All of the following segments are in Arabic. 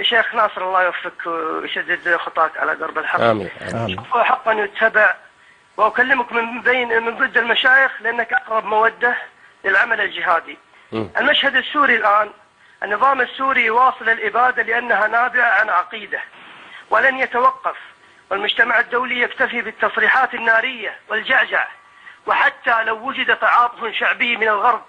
شيخ ناصر الله يوفقك ويشدد خطاك على درب الحق. آمين. هو حقا يتبع، وأكلمك من ضد المشايخ لأنك أقرب مودة للعمل الجهادي. المشهد السوري الآن، النظام السوري يواصل الإبادة لأنها نابعة عن عقيدة ولن يتوقف، والمجتمع الدولي يكتفي بالتصريحات النارية والجعجع، وحتى لو وجد تعاطف شعبي من الغرب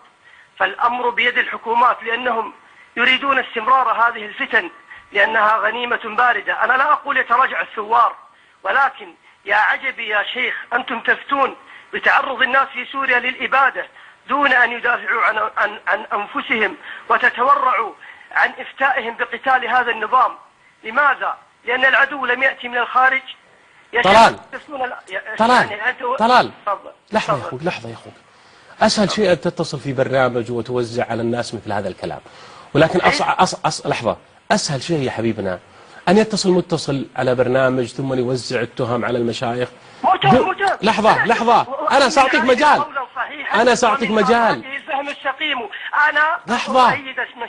فالأمر بيد الحكومات، لأنهم يريدون استمرار هذه الفتن لأنها غنيمة باردة. أنا لا أقول يتراجع الثوار، ولكن يا عجبي يا شيخ، أنتم تفتون بتعرض الناس في سوريا للإبادة دون أن يدافعوا عن أنفسهم وتتورعوا عن إفتائهم بقتال هذا النظام. لماذا؟ لأن العدو لم يأتي من الخارج. طلال لحظة يا أخوك، لحظة يا أخوك. أسهل شيء أن تتصل في برنامج وتوزع على الناس مثل هذا الكلام، ولكن لحظة، أسهل شيء يا حبيبنا أن يتصل متصل على برنامج ثم يوزع التهم على المشايخ. لحظة، أنا سأعطيك مجال. أنا سأعطيك مجال. الفهم السقيم. أنا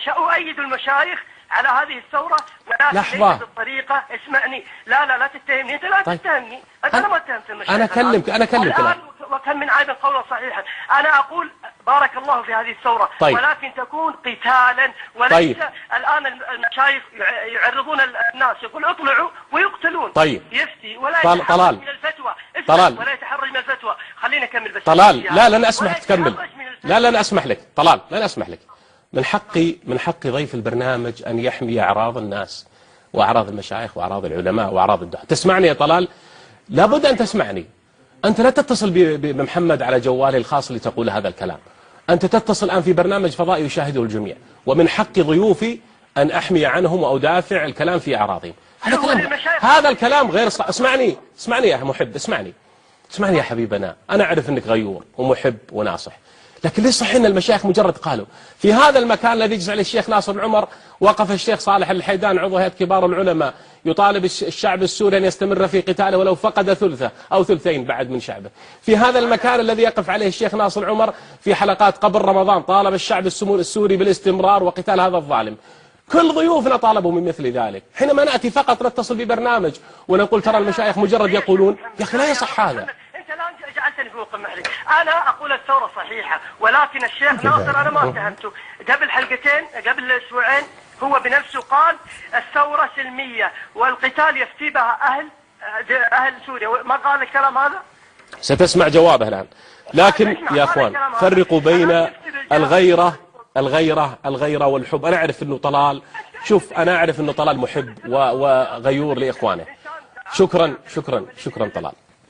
أؤيد المشايخ على هذه الثورة، ولكن ليس بالطريقة. اسمعني، لا تتهمني. أنت لا تتهمني. أنا ما اتهمت المشايخ. أنا أكلمك الآن. وكم من عيب قولا صحيحا. أنا أقول بارك الله في هذه الثورة، ولكن تكون قتالا وليس الآن المشايخ يعرضون الناس، يقول اطلعوا ويقتلون. يفتي ولا يتحرج من الفتوى. ولا يتحرج من الفتوى. خلينا نكمل بس. لا لن أسمح تكمل. لا لن أسمح لك. لن أسمح لك. من حق ضيف البرنامج أن يحمي أعراض الناس وأعراض المشايخ وأعراض العلماء وأعراض الدعاة. تسمعني يا طلال؟ لابد أن تسمعني. أنت لا تتصل بمحمد على جواله الخاص لتقول هذا الكلام. أنت تتصل الآن في برنامج فضائي يشاهده الجميع، ومن حق ضيوفي أن أحمي عنهم وأدافع الكلام في أعراضهم. هذا الكلام غير صح. اسمعني يا محب، اسمعني يا حبيبنا. أنا أعرف أنك غيور ومحب وناصح، لكن ليس صحيح أن المشايخ مجرد قالوا. في هذا المكان الذي يجلس عليه الشيخ ناصر بن عمر وقف الشيخ صالح الحيدان عضو هيئة كبار العلماء يطالب الشعب السوري أن يستمر في قتاله ولو فقد ثلثه أو ثلثين بعد من شعبه. في هذا المكان الذي يقف عليه الشيخ ناصر عمر في حلقات قبل رمضان طالب الشعب السوري بالاستمرار وقتال هذا الظالم. كل ضيوفنا طالبوا من مثل ذلك. حينما نأتي فقط نتصل ببرنامج ونقول ترى المشايخ مجرد يقولون، يا أخي لا يصح هذا. جعلتني فوق المحرج. أنا أقول الثورة صحيحة، ولكن الشيخ ناصر أنا ما اتهمته. قبل حلقتين، قبل أسبوعين، هو بنفسه قال الثورة سلمية والقتال يفتي بها أهل سوريا. ما قال الكلام هذا؟ ستسمع جوابه الآن. لكن يا أخوان فرقوا بين الغيرة والحب. أنا أعرف أنه طلال، شوف أنا أعرف أنه طلال محب وغيور لإخوانه.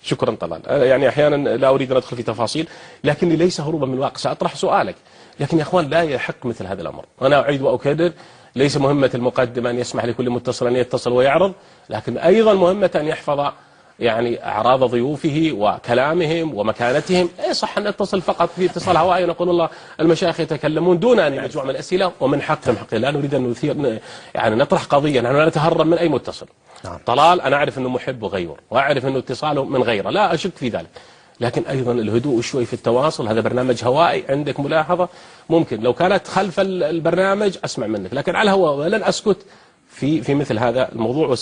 شكرا طلال. يعني أحيانا لا أريد أن أدخل في تفاصيل، لكني ليس هروبا من الواقع. سأطرح سؤالك، لكن يا أخوان لا يحق مثل هذا الأمر. أنا أعيد وأكرر، ليس مهمة المقدم أن يسمح لكل متصل أن يتصل ويعرض، لكن أيضا مهمة أن يحفظ يعني أعراض ضيوفه وكلامهم ومكانتهم. لا يصح أن نتصل فقط في اتصال هوائي ونقول والله المشايخ يتكلمون دون أن مجموعة من الأسئلة، ومن حقهم لا نريد أن نثير يعني نطرح قضية. نحن لا نتهرب من أي متصل. طلال أنا أعرف أنه محب وغيور، وأعرف أنه اتصاله من غيره، لا أشك في ذلك، لكن أيضا الهدوء شوي في التواصل. هذا برنامج هوائي، عندك ملاحظة ممكن لو كانت خلف البرنامج أسمع منك، لكن على الهواء ولن أسكت في مثل هذا الموضوع،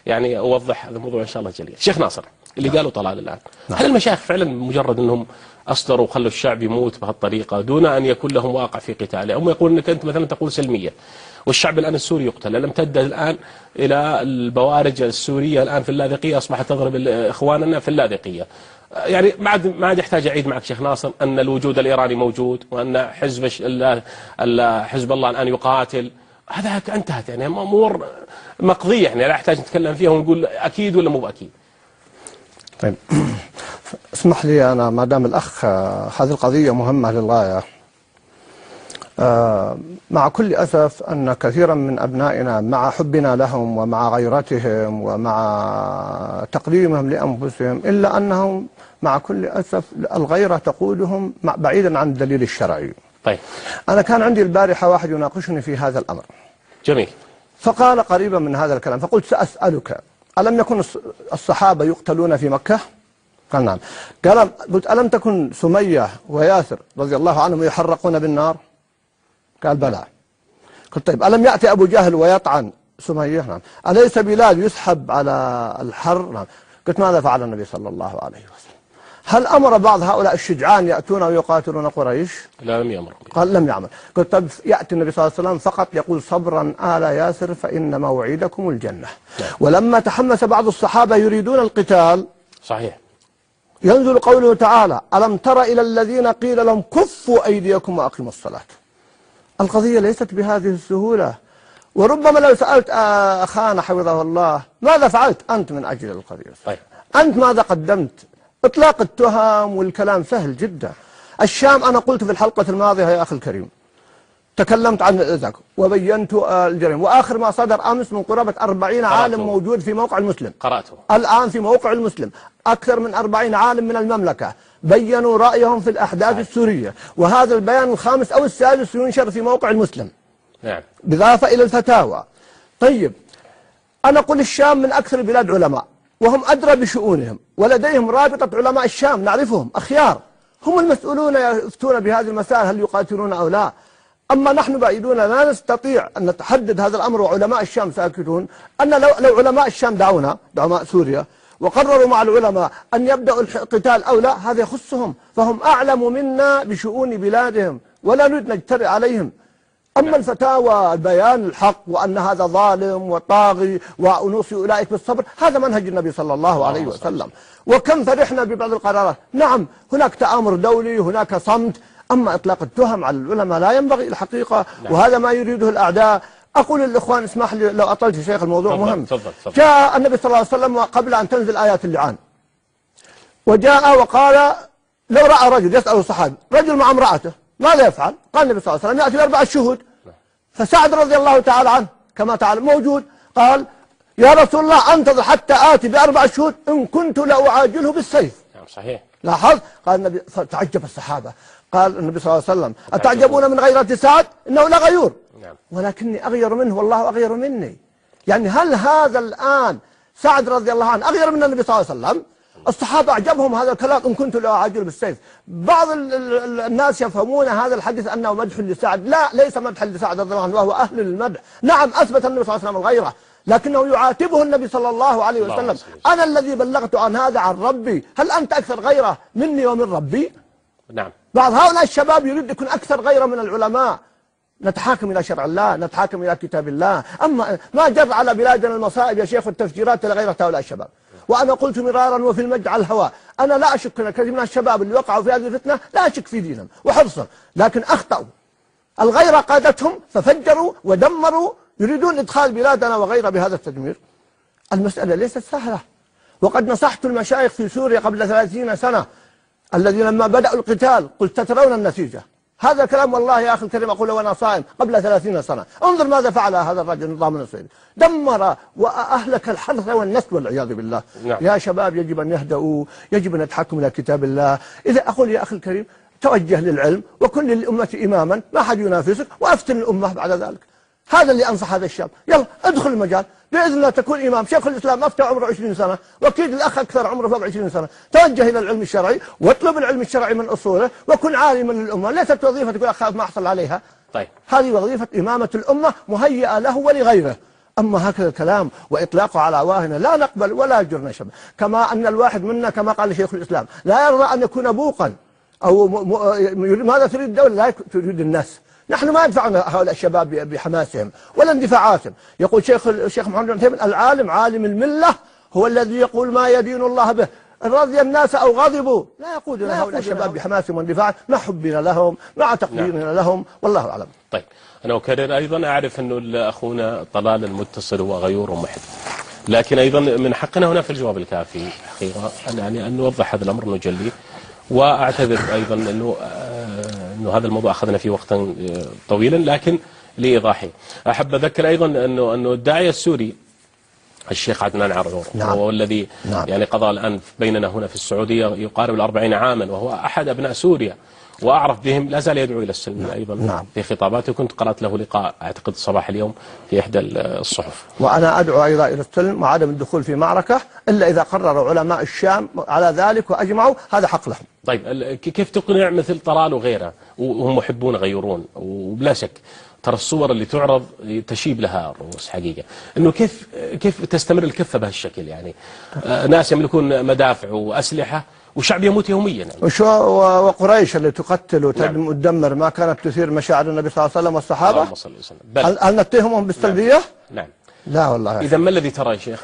يعني أوضح هذا الموضوع إن شاء الله جليا. شيخ ناصر اللي قالوا طلال الآن، هل المشايخ فعلا مجرد أنهم أصدروا وخلوا الشعب يموت بهالطريقة دون أن يكون لهم واقع في قتاله؟ هم يقول أنك أنت مثلا تقول سلمية والشعب الآن السوري يقتل، لم تمتد الآن إلى البوارج السورية الآن في اللاذقية، أصبحت تضرب إخواننا في اللاذقية. يعني ما عاد يحتاج أعيد معك شيخ ناصر أن الوجود الإيراني موجود، وأن حزب الله الآن يقاتل. هذا انتهت يعني أمور مقضية، يعني لا يحتاج نتكلم فيها ونقول أكيد ولا مو بأكيد. طيب اسمح لي أنا ما دام الأخ هذه القضية مهمة للغاية. مع كل أسف أن كثيرا من أبنائنا مع حبنا لهم ومع غيرتهم ومع تقديمهم لأنفسهم، إلا أنهم مع كل أسف الغيرة تقودهم بعيدا عن الدليل الشرعي. طيب أنا كان عندي البارحة واحد يناقشني في هذا الأمر. جميل. فقال قريبا من هذا الكلام، فقلت سأسألك ألم يكن الصحابة يقتلون في مكة؟ قال نعم. قلت ألم تكن سمية وياسر رضي الله عنهم يحرقون بالنار؟ قال بلى. قلت طيب ألم يأتي أبو جهل ويطعن سمية نعم. أليس بلال يسحب على الحر؟ نعم. قلت ماذا فعل النبي صلى الله عليه وسلم؟ هل أمر بعض هؤلاء الشجعان يأتون ويقاتلون قريش؟ لا، لم يأمر. قال لم يعمل. قلت طب يأتي النبي صلى الله عليه وسلم فقط يقول صبرا آل ياسر فإن موعدكم الجنة. ولما تحمس بعض الصحابة يريدون القتال صحيح ينزل قوله تعالى ألم تر إلى الذين قيل لهم كفوا أيديكم وأقيموا الصلاة. القضية ليست بهذه السهولة. وربما لو سألت أخانا حفظه الله ماذا فعلت أنت من أجل القضية؟ طيب. أنت ماذا قدمت؟ إطلاق التهم والكلام سهل جدا. الشام أنا قلت في الحلقة الماضية يا أخي الكريم تكلمت عن الإذك وبينت الجريمة، وآخر ما صدر أمس من قرابة 40 عالم موجود في موقع المسلم. قرأته الآن في موقع المسلم أكثر من 40 عالم من المملكة بينوا رأيهم في الأحداث السورية، وهذا البيان الخامس أو السادس ينشر في موقع المسلم. نعم. بالإضافة إلى الفتاوى. طيب أنا أقول الشام من أكثر البلاد علماء وهم أدرى بشؤونهم، ولديهم رابطة علماء الشام نعرفهم أخيار، هم المسؤولون يفتون بهذه المسائل هل يقاتلون أو لا. أما نحن بعيدون لا نستطيع أن نتحدد هذا الأمر وعلماء الشام ساكتون. أن لو علماء الشام دعونا علماء سوريا وقرروا مع العلماء أن يبدأوا القتال أو لا هذا يخصهم، فهم أعلم منا بشؤون بلادهم ولا نريد نجترئ عليهم. أما الفتاوى البيان الحق وأن هذا ظالم وطاغي ونوصي أولئك بالصبر هذا منهج النبي صلى الله عليه وسلم. وكم فرحنا ببعض القرارات. نعم هناك تآمر دولي هناك صمت، أما إطلاق التهم على العلماء لا ينبغي الحقيقة. وهذا ما يريده الأعداء. أقول للإخوان اسمح لي لو أطلت شيخ الموضوع مهم. جاء النبي صلى الله عليه وسلم قبل أن تنزل آيات اللعان وجاء وقال لو رأى رجل يسأل الصحابي رجل مع امرأته ماذا يفعل؟ قال النبي صلى الله عليه وسلم يأتي ب4 شهود. فسعد رضي الله تعالى عنه كما تعلم موجود قال يا رسول الله أنتظر حتى آتي ب4 شهود إن كنت لأعاجله بالسيف. صحيح. لاحظ قال النبي تعجب الصحابة. قال النبي صلى الله عليه وسلم أتعجبون من غيرة سعد إنه لغيور ولكني أغير منه والله أغير مني. يعني هل هذا الآن سعد رضي الله عنه أغير من النبي صلى الله عليه وسلم؟ الصحابة أعجبهم هذا الكلام إن كنت لأعاجل بالسيف. بعض الناس يفهمون هذا الحديث أنه مدح لسعد. لا ليس مدح لسعد رضي الله عنه وهو أهل المدح. نعم أثبت النبي صلى الله عليه وسلم الغيرة لكنه يعاتبه النبي صلى الله عليه وسلم أنا الذي بلغت عن هذا عن ربي هل أنت أكثر غيرة مني ومن ربي؟ نعم. بعض هؤلاء الشباب يريد يكون أكثر غيرة من العلماء. نتحاكم إلى شرع الله نتحاكم إلى كتاب الله. أما ما جر على بلادنا المصائب يا شيخ والتفجيرات لغيرة هؤلاء الشباب. وأنا قلت مرارا وفي المجد على الهواء أنا لا أشك أن كثير من الشباب اللي وقعوا في هذه الفتنة لا أشك في دينهم وحرصهم لكن أخطأوا. الغيرة قادتهم ففجروا ودمروا يريدون إدخال بلادنا وغيرها بهذا التدمير. المسألة ليست سهلة. وقد نصحت المشايخ في سوريا قبل 30 سنة الذين لما بدأوا القتال قلت تترون النتيجة. هذا كلام والله يا أخي الكريم أقول وأنا صائم قبل 30 سنة. انظر ماذا فعل هذا الرجل النظام النصيري دمر وأهلك الحرث والنسل والعياذ بالله. نعم. يا شباب يجب أن يهدأوا يجب أن يتحكموا إلى كتاب الله. إذا أقول يا أخي الكريم توجه للعلم وكن للأمة إماما ما حد ينافسك وأفتن الأمة بعد ذلك. هذا اللي أنصح هذا الشاب يلا ادخل المجال بإذن الله تكون إمام. شيخ الإسلام أفتى عمره 20 سنة وأكيد الأخ أكثر عمره فوق 20 سنة. توجه إلى العلم الشرعي واطلب العلم الشرعي من أصوله وكن عالما للأمة. ليست وظيفة تقول أخاف ما أحصل عليها. طيب. هذه وظيفة إمامة الأمة مهيئة له ولغيره. أما هكذا الكلام وإطلاقه على عواهنا لا نقبل ولا يجرنا شبه. كما أن الواحد منا كما قال شيخ الإسلام لا يرضى أن يكون بوقا أو ماذا تريد الدولة لا تريد الناس. نحن ما ندفعنا هؤلاء الشباب بحماسهم ولا اندفاعاتهم. يقول الشيخ محمد بن عثيمين العالم عالم الملة هو الذي يقول ما يدين الله به رضي الناس أو غضبوا. لا يقودنا هؤلاء الشباب بحماسهم واندفاعهم مع حبنا لهم مع تقديرنا لهم والله أعلم. طيب أنا أكرر أيضا أعرف أنه أخونا طلال المتصل هو غيور ومحب لكن أيضا من حقنا هنا في الجواب الكافي حقيقة يعني أن نوضح هذا الأمر نجليه. وأعتذر أيضا أنه هذا الموضوع أخذنا فيه وقتا طويلا لكن لإيضاحه. أحب أذكر أيضا أنه الداعية السوري الشيخ عدنان عرعور وهو الذي يعني قضى الآن بيننا هنا في السعودية يقارب 40 عاما وهو أحد أبناء سوريا وأعرف بهم لا زال يدعو إلى السلم أيضا في خطاباته. كنت قرأت له لقاء أعتقد صباح اليوم في إحدى الصحف. وأنا أدعو أيضا إلى السلم وعدم الدخول في معركة إلا إذا قرروا علماء الشام على ذلك وأجمعوا هذا حق لهم. طيب كيف تقنع مثل طلال وغيره وهم محبون غيرون وبلا شك ترى الصور اللي تعرض تشيب لها الرؤوس حقيقة. انه كيف تستمر الكفة بهالشكل يعني؟ ناس يملكون مدافع وأسلحة وشعب يموت يوميا يعني. وقريش اللي تقتل وتدمر ما كانت تثير مشاعر النبي صلى الله عليه وسلم والصحابة؟ اللهم صل وسلم. هل نتهمهم بالسلبية؟ نعم. لا والله. إذا ما الذي ترى يا شيخ؟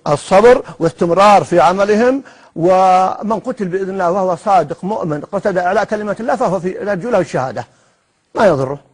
الصبر واستمرار في عملهم، ومن قتل بإذن الله وهو صادق مؤمن قصد إعلاء كلمة الله فهو في رجله الشهادة ما يضره.